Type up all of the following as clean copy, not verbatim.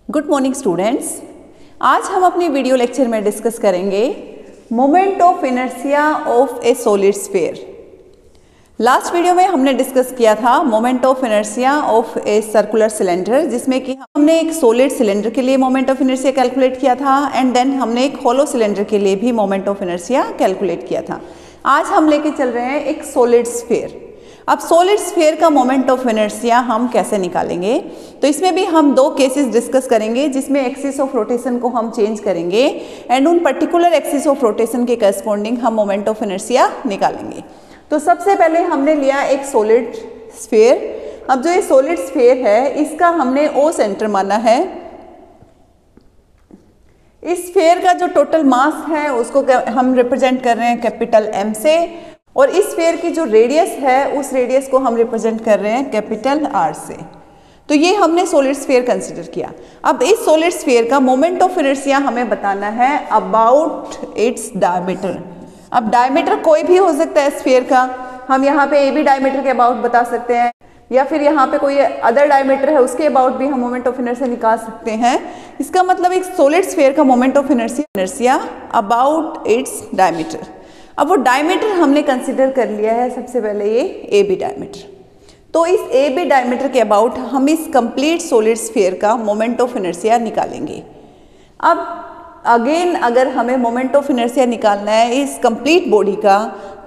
Good morning students. आज हम अपनी वीडियो लेक्चर में डिस्कस करेंगे moment of inertia of A solid sphere. Last video में हमने डिस्कस किया था moment of inertia of a circular cylinder, जिसमें कि हमने एक सॉलिड सिलेंडर के लिए मोमेंट ऑफ इनर्शिया कैलकुलेट किया था एंड देन हमने एक होलो सिलेंडर के लिए भी मोमेंट ऑफ इनर्शिया कैलकुलेट किया था। आज हम लेके चल रहे हैं एक सॉलिड स्फीयर। अब सॉलिड स्फीयर का मोमेंट ऑफ इनर्शिया हम कैसे निकालेंगे, तो इसमें भी हम दो केसेस डिस्कस करेंगे जिसमें एक्सिस ऑफ रोटेशन को हम चेंज करेंगे एंड उन पर्टिकुलर एक्सिस ऑफ रोटेशन के करस्पॉन्डिंग हम मोमेंट ऑफ इनर्शिया निकालेंगे। तो सबसे पहले हमने लिया एक सॉलिड स्फीयर। अब जो ये सॉलिड स्फीयर है इसका हमने ओ सेंटर माना है। इस स्फीयर का जो टोटल मास है उसको हम रिप्रेजेंट कर रहे हैं कैपिटल एम से, और इस स्फीयर की जो रेडियस है उस रेडियस को हम रिप्रेजेंट कर रहे हैं कैपिटल आर से। तो ये हमने सॉलिड स्फीयर कंसीडर किया। अब इस सॉलिड स्फीयर का मोमेंट ऑफ इनर्शिया हमें बताना है अबाउट इट्स डायमीटर। अब डायमीटर कोई भी हो सकता है स्फीयर का, हम यहाँ पे ए बी डायमीटर के अबाउट बता सकते हैं, या फिर यहाँ पे कोई अदर डायमीटर है उसके अबाउट भी हम मोमेंट ऑफ इनर्शिया निकाल सकते हैं। इसका मतलब एक सॉलिड स्फीयर का moment of inertia about its diameter. अब वो डायमीटर हमने कंसिडर कर लिया है सबसे पहले ये ए बी डायमीटर। तो इस ए बी डायमीटर के अबाउट हम इस कंप्लीट सॉलिड स्फीयर का मोमेंट ऑफ इनर्शिया निकालेंगे। अब अगेन अगर हमें मोमेंट ऑफ इनर्शिया निकालना है इस कंप्लीट बॉडी का,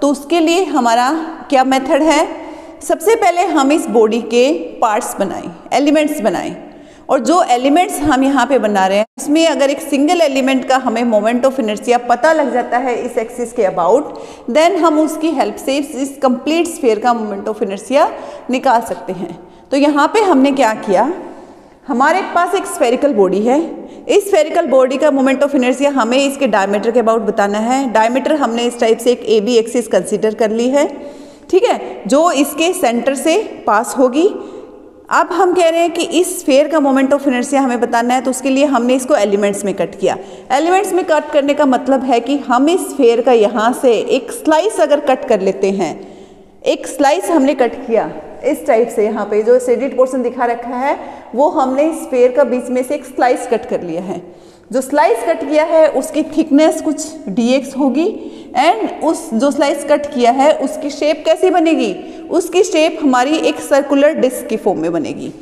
तो उसके लिए हमारा क्या मेथड है, सबसे पहले हम इस बॉडी के पार्ट्स बनाएं, एलिमेंट्स बनाएं, और जो एलिमेंट्स हम यहाँ पे बना रहे हैं उसमें अगर एक सिंगल एलिमेंट का हमें मोमेंट ऑफ इनर्शिया पता लग जाता है इस एक्सिस के अबाउट, देन हम उसकी हेल्प से इस कंप्लीट स्फीयर का मोमेंट ऑफ इनर्शिया निकाल सकते हैं। तो यहाँ पे हमने क्या किया, हमारे पास एक स्फेरिकल बॉडी है। इस स्फेरिकल बॉडी का मोमेंट ऑफ इनर्शिया हमें इसके डायमीटर के अबाउट बताना है। डायमीटर हमने इस टाइप से एक ए बी एक्सिस कंसिडर कर ली है, ठीक है, जो इसके सेंटर से पास होगी। अब हम कह रहे हैं कि इस स्फीयर का मोमेंट ऑफ इनर्शिया हमें बताना है, तो उसके लिए हमने इसको एलिमेंट्स में कट किया। एलिमेंट्स में कट करने का मतलब है कि हम इस स्फीयर का यहाँ से एक स्लाइस अगर कट कर लेते हैं, एक स्लाइस हमने कट किया इस टाइप से, यहाँ पे जो शेडेड पोर्शन दिखा रखा है वो हमने इस स्फीयर का बीच में से एक स्लाइस कट कर लिया है। जो स्लाइस कट किया है उसकी थिकनेस कुछ dx होगी एंड उस जो स्लाइस कट किया है उसकी शेप कैसी बनेगी, उसकी शेप हमारी एक सर्कुलर डिस्क की फॉर्म में बनेगी।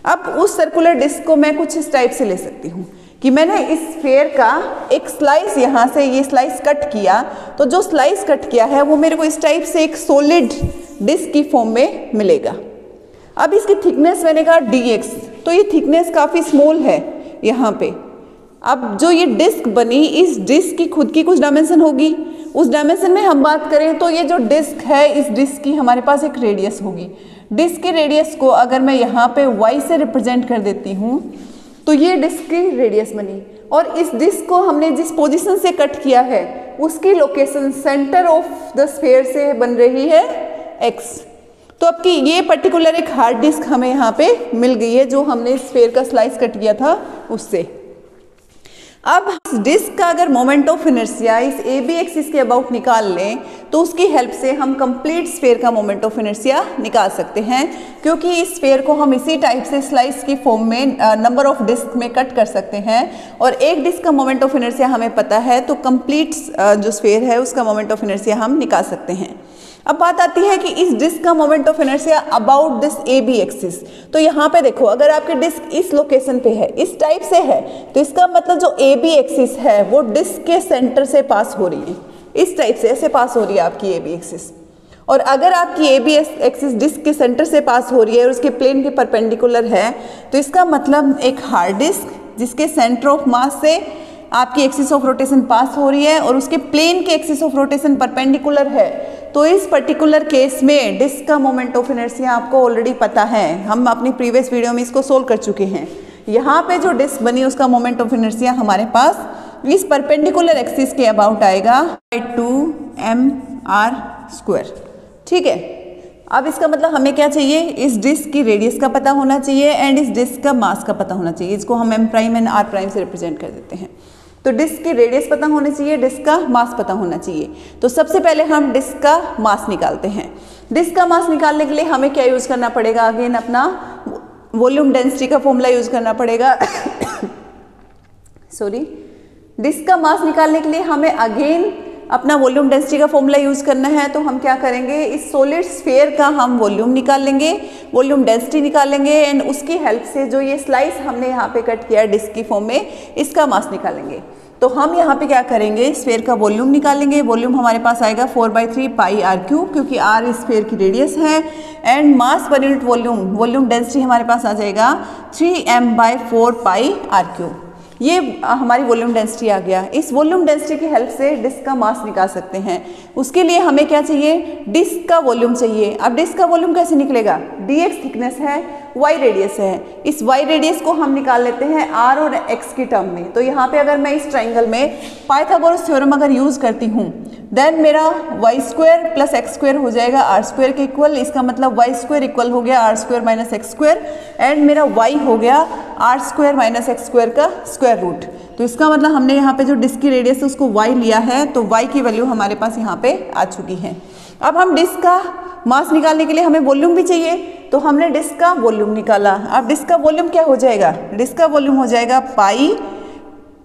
अब उस सर्कुलर डिस्क को मैं कुछ इस टाइप से ले सकती हूँ कि मैंने इस स्फीयर का एक स्लाइस यहाँ से ये स्लाइस कट किया, तो जो स्लाइस कट किया है वो मेरे को इस टाइप से एक सॉलिड डिस्क की फॉर्म में मिलेगा। अब इसकी थिकनेस मैंने कहा dx, तो ये थिकनेस काफ़ी स्मॉल है यहाँ पे। अब जो ये डिस्क बनी, इस डिस्क की खुद की कुछ डायमेंशन होगी। उस डायमेंशन में हम बात करें तो ये जो डिस्क है इस डिस्क की हमारे पास एक रेडियस होगी। डिस्क की रेडियस को अगर मैं यहाँ पे y से रिप्रेजेंट कर देती हूँ तो ये डिस्क की रेडियस बनी, और इस डिस्क को हमने जिस पोजीशन से कट किया है उसकी location centre of the sphere से बन रही है x। तो अब की ये पर्टिकुलर एक हार्ड डिस्क हमें यहाँ पे मिल गई है जो हमने इस स्फीयर का स्लाइस कट किया था उससे। अब इस डिस्क का अगर मोमेंट ऑफ इनर्शिया इस ए बी एक्सिस के अबाउट निकाल लें तो उसकी हेल्प से हम कंप्लीट स्फीयर का मोमेंट ऑफ इनर्शिया निकाल सकते हैं, क्योंकि इस स्फीयर को हम इसी टाइप से स्लाइस की फॉर्म में नंबर ऑफ डिस्क में कट कर सकते हैं, और एक डिस्क का मोमेंट ऑफ इनर्शिया हमें पता है तो कंप्लीट जो स्फीयर है उसका मोमेंट ऑफ इनर्शिया हम निकाल सकते हैं। अब बात आती है कि इस डिस्क का moment of inertia about this A B axis. तो यहाँ पे देखो, अगर आपकी डिस्क इस लोकेशन पे है, इस टाइप से है, तो इसका मतलब जो ए बी एक्सिस है वो डिस्क के सेंटर से पास हो रही है, इस टाइप से ऐसे पास हो रही है आपकी ए बी एक्सिस। और अगर आपकी ए बी एक्सिस डिस्क के सेंटर से पास हो रही है और उसके प्लेन के परपेंडिकुलर है, तो इसका मतलब एक हार्ड डिस्क जिसके सेंटर ऑफ मास से आपकी एक्सिस ऑफ रोटेशन पास हो रही है और उसके प्लेन के एक्सिस ऑफ रोटेशन परपेंडिकुलर है, तो इस पर्टिकुलर केस में डिस्क का मोमेंट ऑफ इनर्शिया आपको ऑलरेडी पता है, हम अपनी प्रीवियस वीडियो में इसको सोल्व कर चुके हैं। यहाँ पे जो डिस्क बनी उसका मोमेंट ऑफ इनर्शिया हमारे पास इस परपेंडिकुलर एक्सिस के अबाउट आएगा 2mr², ठीक है। अब इसका मतलब हमें क्या चाहिए, इस डिस्क की रेडियस का पता होना चाहिए एंड इस डिस्क का मास का पता होना चाहिए। इसको हम m prime and r prime से रिप्रेजेंट कर देते हैं। तो डिस्क की रेडियस पता होनी चाहिए, डिस्क का मास पता होना चाहिए। तो सबसे पहले हम डिस्क का मास निकालते हैं। डिस्क का मास निकालने के लिए हमें क्या यूज करना पड़ेगा, अगेन अपना वॉल्यूम डेंसिटी का फॉर्मूला यूज करना पड़ेगा सॉरी, डिस्क का मास निकालने के लिए हमें अगेन अपना वॉल्यूम डेंसिटी का फॉर्मूला यूज करना है। तो हम क्या करेंगे, इस सॉलिड स्फीयर का हम वॉल्यूम निकाल लेंगे, वॉल्यूम डेंसिटी निकालेंगे एंड उसकी हेल्प से जो ये स्लाइस हमने यहाँ पे कट किया डिस्क की फॉर्म में, इसका मास निकालेंगे। तो हम यहाँ पे क्या करेंगे, स्फीयर का वॉल्यूम निकालेंगे। वॉल्यूम हमारे पास आएगा 4/3 पाई आर क्यूब, क्योंकि आर इस स्फीयर की रेडियस है। And mass per unit volume density हमारे पास आ जाएगा 3m/4 पाई आर क्यूब। ये हमारी वॉल्यूम डेंसिटी आ गया। इस वॉल्यूम डेंसिटी की हेल्प से डिस्क का मास निकाल सकते हैं। उसके लिए हमें क्या चाहिए, डिस्क का वॉल्यूम चाहिए। अब डिस्क का वॉल्यूम कैसे निकलेगा, dx थिकनेस है, y रेडियस है। इस y रेडियस को हम निकाल लेते हैं r और x की टर्म में। तो यहाँ पे अगर मैं इस ट्राइंगल में पाइथागोरस थ्योरम अगर यूज करती हूँ, देन मेरा y² प्लस x² हो जाएगा r² के इक्वल। इसका मतलब y² इक्वल हो गया r² - x² एंड मेरा y हो गया r² - x² का स्क्वायर रूट। तो इसका मतलब हमने यहाँ पे जो डिस्क की रेडियस है उसको y लिया है, तो y की वैल्यू हमारे पास यहाँ पे आ चुकी है। अब हम डिस्क का मास निकालने के लिए हमें वॉल्यूम भी चाहिए, तो हमने डिस्क का वॉल्यूम निकाला। अब डिस्क का वॉल्यूम क्या हो जाएगा, डिस्क का वॉल्यूम हो जाएगा पाई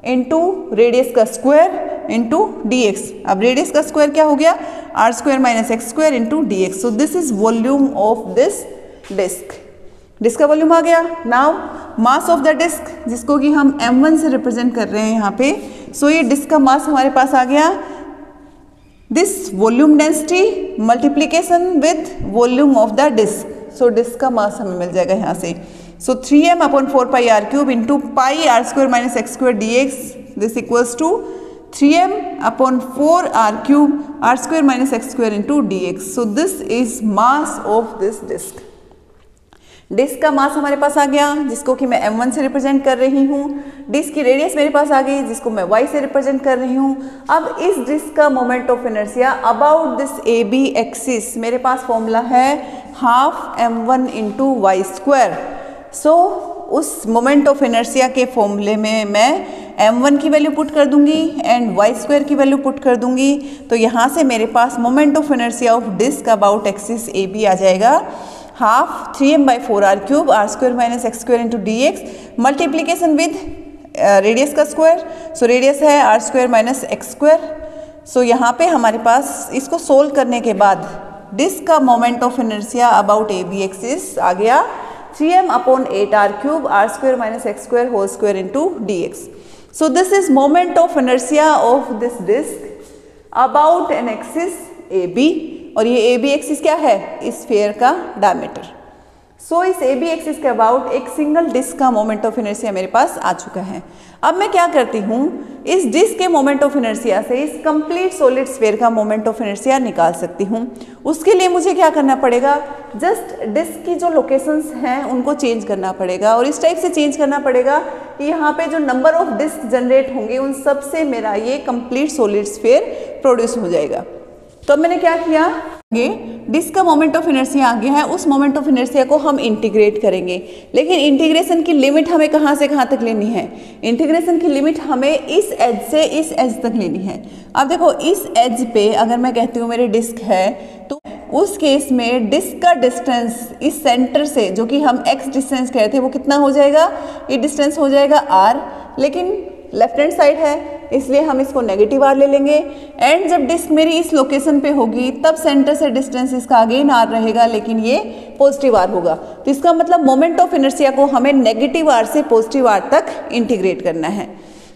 इंटू रेडियस का स्क्वायर इंटू dx। अब रेडियस का स्क्वायर क्या हो गया, r² - x² into dx। So this is volume of this disc. Disc का वॉल्यूम आ गया। Now mass of the disc, जिसको कि हम m1 से रिप्रेजेंट कर रहे हैं यहाँ पे। सो ये डिस्क का मास हमारे पास आ गया, this volume density multiplication with volume of the disc. So disc का मास हमें मिल जाएगा यहाँ से। So 3m/4 pi R cube into pi r² - x² dx, this equals to 3m/4 R cube r² - x² into dx। So this is mass of this disc. Disc का mass हमारे पास आ गया, जिसको कि मैं m1 से रिप्रेजेंट कर रही हूँ। डिस्क की रेडियस मेरे पास आ गई, जिसको मैं y से रिप्रेजेंट कर रही हूँ। अब इस डिस्क का moment of inertia about this AB axis, मेरे पास फॉर्मूला है हाफ m1 इंटू y²। सो उस मोमेंट ऑफ इनर्शिया के फॉर्मूले में मैं m1 की वैल्यू पुट कर दूंगी एंड y² की वैल्यू पुट कर दूंगी। तो यहाँ से मेरे पास moment of inertia of disc about axis AB आ जाएगा half 3m/4 R cube r² - x² into dx multiplication with radius का स्क्वायर। सो रेडियस है r² - x²। सो यहाँ पे हमारे पास इसको सोल्व करने के बाद डिस्क का moment of inertia about AB axis आ गया 3m/8 R cube r² - x² whole square into dx। So this is moment of inertia of this disc about an axis AB। और ये AB एक्सिस क्या है, इस sphere का diameter. सो इस AB axis के अबाउट एक सिंगल डिस्क का मोमेंट ऑफ इनर्शिया मेरे पास आ चुका है। अब मैं क्या करती हूँ, इस डिस्क के मोमेंट ऑफ इनर्शिया से इस कंप्लीट सॉलिड स्फीयर का मोमेंट ऑफ इनर्शिया निकाल सकती हूँ। उसके लिए मुझे क्या करना पड़ेगा, जस्ट डिस्क की जो लोकेशंस हैं उनको चेंज करना पड़ेगा। और इस टाइप से चेंज करना पड़ेगा कि यहाँ पे जो नंबर ऑफ डिस्क जनरेट होंगे उन सब से मेरा ये कंप्लीट सॉलिड स्फीयर प्रोड्यूस हो जाएगा। तो मैंने क्या किया, डिस्क का मोमेंट ऑफ इनर्शिया आ गया है, उस मोमेंट ऑफ इनर्शिया को हम इंटीग्रेट करेंगे। लेकिन इंटीग्रेशन की लिमिट हमें कहाँ से कहाँ तक लेनी है, इंटीग्रेशन की लिमिट हमें इस एज से इस एज तक लेनी है। अब देखो इस एज पे अगर मैं कहती हूँ मेरी डिस्क है, तो उस केस में डिस्क का डिस्टेंस इस सेंटर से, जो कि हम x डिस्टेंस कह रहे थे, वो कितना हो जाएगा, ये डिस्टेंस हो जाएगा r। लेकिन लेफ्ट हैंड साइड है इसलिए हम इसको नेगेटिव r ले लेंगे। एंड जब डिस्क मेरी इस लोकेशन पे होगी तब सेंटर से डिस्टेंस इसका अगेन r रहेगा, लेकिन ये पॉजिटिव r होगा। तो इसका मतलब मोमेंट ऑफ इनर्शिया को हमें नेगेटिव r से पॉजिटिव r तक इंटीग्रेट करना है।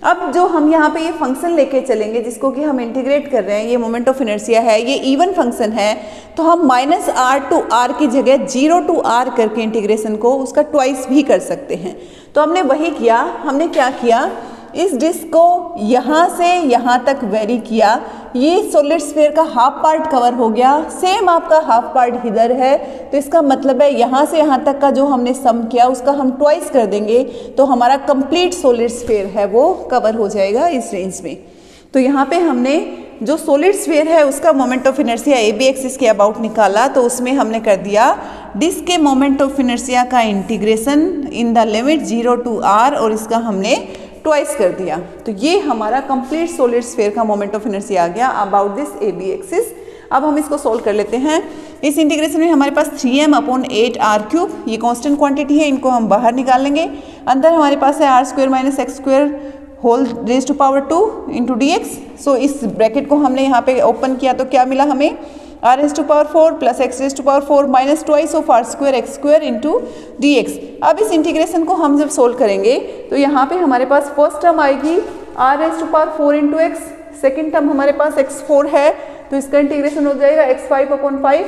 अब जो हम यहाँ पे ये फंक्शन लेके चलेंगे जिसको कि हम इंटीग्रेट कर रहे हैं, ये मोमेंट ऑफ इनर्शिया है, ये इवन फंक्शन है, तो हम -r to r की जगह 0 to r करके इंटीग्रेशन को उसका ट्वाइस भी कर सकते हैं। तो हमने वही किया, हमने क्या किया, इस डिस्क को यहाँ से यहाँ तक वेरी किया, ये सॉलिड स्फीयर का हाफ पार्ट कवर हो गया, सेम आपका हाफ पार्ट इधर है। तो इसका मतलब है यहाँ से यहाँ तक का जो हमने सम किया उसका हम ट्वाइस कर देंगे, तो हमारा कंप्लीट सॉलिड स्फीयर है वो कवर हो जाएगा इस रेंज में। तो यहाँ पे हमने जो सॉलिड स्फीयर है उसका moment of inertia AB axis के अबाउट निकाला, तो उसमें हमने कर दिया डिस्क के मोमेंट ऑफ इनर्शिया का integration in the limit 0 to r और इसका हमने ट्वाइस कर दिया। तो ये हमारा कंप्लीट सॉलिड स्फीयर का मोमेंट ऑफ इनर्शिया आ गया अबाउट दिस AB एक्सिस। अब हम इसको सोल्व कर लेते हैं। इस इंटीग्रेशन में हमारे पास 3m/8 r क्यूब, ये कांस्टेंट क्वांटिटी है, इनको हम बाहर निकाल लेंगे। अंदर हमारे पास है r² - x² whole raise to power 2 into D X. So इस ब्रैकेट को हमने यहाँ पे ओपन किया तो क्या मिला हमें, R raise to power 4 plus X raise to power 4 minus twice of R square X square into D X. अब इस इंटीग्रेशन को हम जब सोल्व करेंगे तो यहाँ पे हमारे पास फर्स्ट टर्म आएगी R raise to power 4 into X, second term हमारे पास x4 है तो इसका इंटीग्रेशन हो जाएगा x5/5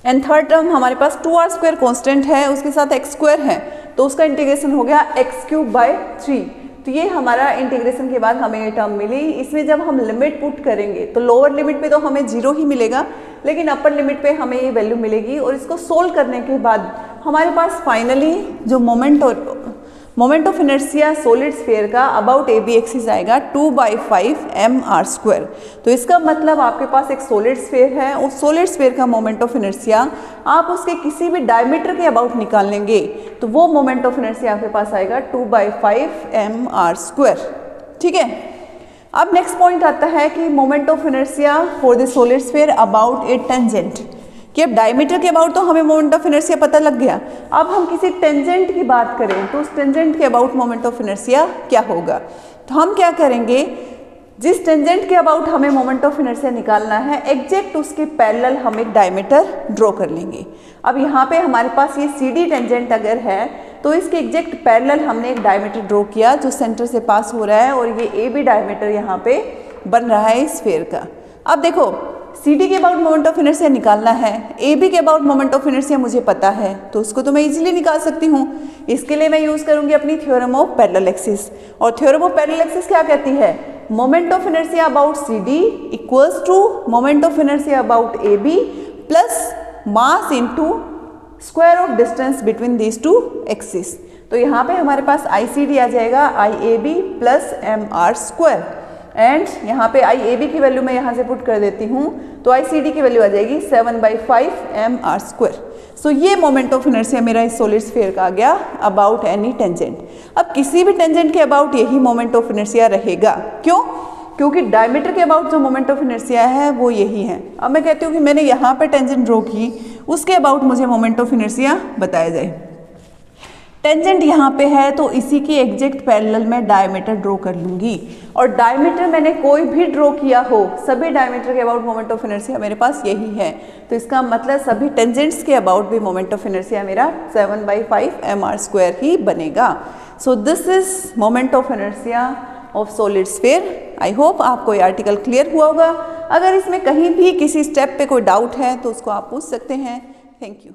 एंड थर्ड टर्म हमारे पास 2r स्क्वायर कॉन्स्टेंट है, उसके साथ x स्क्वायर है तो उसका इंटीग्रेशन हो गया x3/3। तो ये हमारा इंटीग्रेशन के बाद हमें ये टर्म मिली। इसमें जब हम लिमिट पुट करेंगे तो लोअर लिमिट पे तो हमें 0 ही मिलेगा, लेकिन अपर लिमिट पे हमें ये वैल्यू मिलेगी। और इसको सोल्व करने के बाद हमारे पास फाइनली जो moment of inertia solid sphere का अबाउट ए बी एक्सिस आएगा 2/5 mr²। तो इसका मतलब आपके पास एक सॉलिड स्फीयर है, उस सॉलिड स्फीयर का मोमेंट ऑफ इनर्शिया आप उसके किसी भी डायमीटर के अबाउट निकाल लेंगे तो वो मोमेंट ऑफ इनर्शिया आपके पास आएगा 2/5 mr²। ठीक है, अब नेक्स्ट पॉइंट आता है कि moment of inertia for the solid sphere about A tangent, कि अब डायमीटर के अबाउट तो हमें मोमेंट ऑफ इनर्शिया पता लग गया, अब हम किसी टेंजेंट की बात करें तो उस टेंजेंट के अबाउट मोमेंट ऑफ इनर्शिया क्या होगा। तो हम क्या करेंगे, जिस टेंजेंट के अबाउट हमें मोमेंट ऑफ इनर्शिया निकालना है एग्जैक्ट उसके पैरेलल हम एक डायमीटर ड्रॉ कर लेंगे। अब यहाँ पे हमारे पास ये सी डी टेंजेंट अगर है तो इसके एग्जैक्ट पैरेलल हमने एक डायमीटर ड्रॉ किया जो सेंटर से पास हो रहा है और ये ए बी डायमीटर यहाँ पे बन रहा है इस स्फीयर का। अब देखो सी डी के अबाउट मोमेंट ऑफ इनर्शिया निकालना है, ए बी के अबाउट मोमेंट ऑफ इनर्शिया मुझे पता है तो उसको तो मैं इजीली निकाल सकती हूँ। इसके लिए मैं यूज़ करूँगी अपनी थ्योरम ऑफ पैरेलल एक्सिस, और थ्योरम ऑफ पैरेलल एक्सिस क्या कहती है, moment of inertia about C D equals to moment of inertia about A B plus mass into square of distance between these two axis. तो यहाँ पे हमारे पास आई सी D आ जाएगा I A B plus M R square, and यहाँ पे आई A B की value मैं यहाँ से पुट कर देती हूँ तो आई सी डी की वैल्यू आ जाएगी 7/5 mr²। सो ये मोमेंट ऑफ इनर्शिया मेरा इस सॉलिड स्फीयर का आ गया अबाउट एनी टेंजेंट। अब किसी भी टेंजेंट के अबाउट यही मोमेंट ऑफ इनर्शिया रहेगा, क्यों, क्योंकि डायमीटर के अबाउट जो मोमेंट ऑफ इनर्शिया है वो यही है। अब मैं कहती हूँ कि मैंने यहाँ पर टेंजेंट ड्रॉ की, उसके अबाउट मुझे मोमेंट ऑफ इनर्शिया बताया जाए। टेंजेंट यहाँ पे है तो इसी की एग्जैक्ट पैरेलल में डायमीटर ड्रॉ कर लूँगी, और डायमीटर मैंने कोई भी ड्रॉ किया हो सभी डायमीटर के अबाउट मोमेंट ऑफ इनर्शिया मेरे पास यही है, तो इसका मतलब सभी टेंजेंट्स के अबाउट भी मोमेंट ऑफ इनर्शिया मेरा 7/5 mr² ही बनेगा। सो this is moment of inertia of solid sphere. I hope आपको ये आर्टिकल क्लियर हुआ होगा। अगर इसमें कहीं भी किसी स्टेप पे कोई डाउट है तो उसको आप पूछ सकते हैं। Thank you.